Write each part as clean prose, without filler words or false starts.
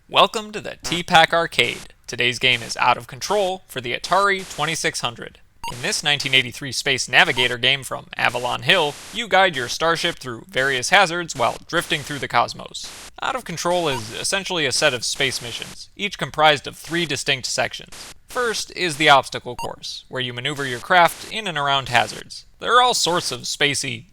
Welcome to the T-Pac Arcade. Today's game is Out of Control for the Atari 2600. In this 1983 space navigator game from Avalon Hill, you guide your starship through various hazards while drifting through the cosmos. Out of Control is essentially a set of space missions, each comprised of 3 distinct sections. First is the obstacle course, where you maneuver your craft in and around hazards. There are all sorts of spacey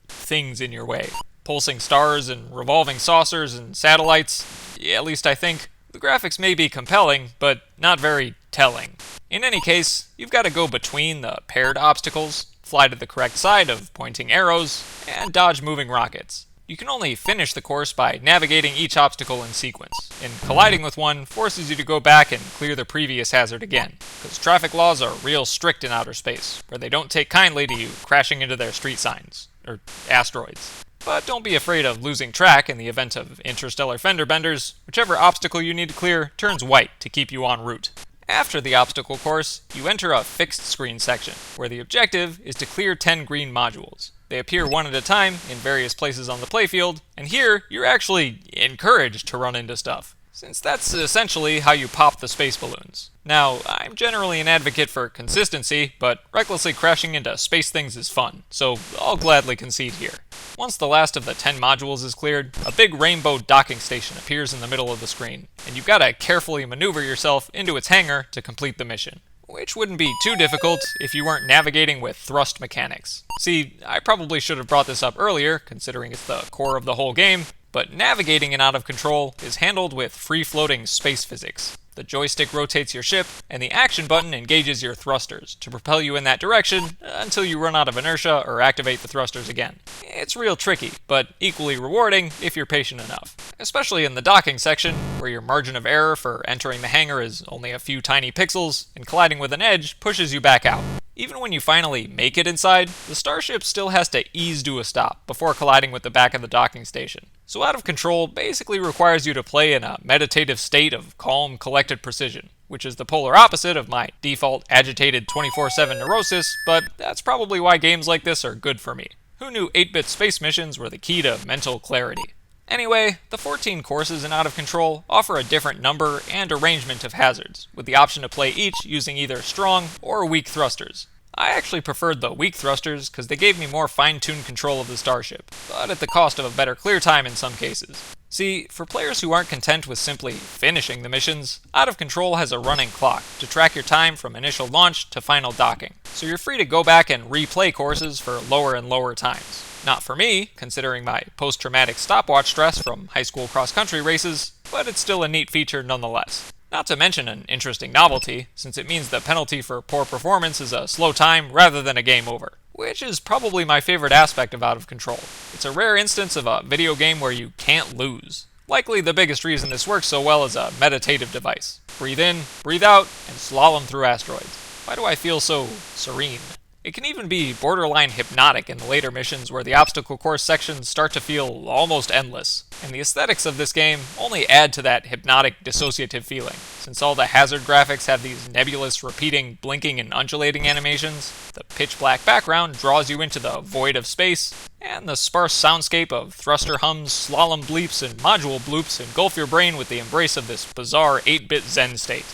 things in your way. Pulsing stars and revolving saucers and satellites. At least I think. The graphics may be compelling, but not very telling. In any case, you've got to go between the paired obstacles, fly to the correct side of pointing arrows, and dodge moving rockets. You can only finish the course by navigating each obstacle in sequence, and colliding with one forces you to go back and clear the previous hazard again, because traffic laws are real strict in outer space, where they don't take kindly to you crashing into their street signs, or asteroids. But don't be afraid of losing track in the event of interstellar fender benders. Whichever obstacle you need to clear turns white to keep you en route. After the obstacle course, you enter a fixed screen section, where the objective is to clear 10 green modules. They appear one at a time in various places on the playfield, and here you're actually encouraged to run into stuff, since that's essentially how you pop the space balloons. Now, I'm generally an advocate for consistency, but recklessly crashing into space things is fun, so I'll gladly concede here. Once the last of the 10 modules is cleared, a big rainbow docking station appears in the middle of the screen, and you've got to carefully maneuver yourself into its hangar to complete the mission. Which wouldn't be too difficult if you weren't navigating with thrust mechanics. See, I probably should have brought this up earlier, considering it's the core of the whole game, but navigating in Out of Control is handled with free-floating space physics. The joystick rotates your ship, and the action button engages your thrusters to propel you in that direction until you run out of inertia or activate the thrusters again. It's real tricky, but equally rewarding if you're patient enough. Especially in the docking section, where your margin of error for entering the hangar is only a few tiny pixels, and colliding with an edge pushes you back out. Even when you finally make it inside, the starship still has to ease to a stop before colliding with the back of the docking station. So Out of Control basically requires you to play in a meditative state of calm, collected precision, which is the polar opposite of my default agitated 24/7 neurosis, but that's probably why games like this are good for me. Who knew 8-bit space missions were the key to mental clarity? Anyway, the 14 courses in Out of Control offer a different number and arrangement of hazards, with the option to play each using either strong or weak thrusters. I actually preferred the weak thrusters because they gave me more fine-tuned control of the starship, but at the cost of a better clear time in some cases. See, for players who aren't content with simply finishing the missions, Out of Control has a running clock to track your time from initial launch to final docking, so you're free to go back and replay courses for lower and lower times. Not for me, considering my post-traumatic stopwatch stress from high school cross-country races, but it's still a neat feature nonetheless. Not to mention an interesting novelty, since it means the penalty for poor performance is a slow time rather than a game over, which is probably my favorite aspect of Out of Control. It's a rare instance of a video game where you can't lose. Likely the biggest reason this works so well is a meditative device. Breathe in, breathe out, and slalom through asteroids. Why do I feel so serene? It can even be borderline hypnotic in the later missions where the obstacle course sections start to feel almost endless. And the aesthetics of this game only add to that hypnotic dissociative feeling, since all the hazard graphics have these nebulous, repeating, blinking, and undulating animations, the pitch-black background draws you into the void of space, and the sparse soundscape of thruster hums, slalom bleeps, and module bloops engulf your brain with the embrace of this bizarre 8-bit zen state.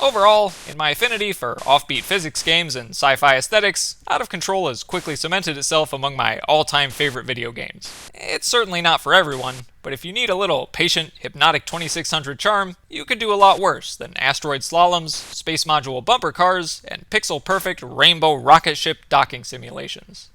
Overall, in my affinity for offbeat physics games and sci-fi aesthetics, Out of Control has quickly cemented itself among my all-time favorite video games. It's certainly not for everyone, but if you need a little patient, hypnotic 2600 charm, you could do a lot worse than asteroid slaloms, space module bumper cars, and pixel-perfect rainbow rocket ship docking simulations.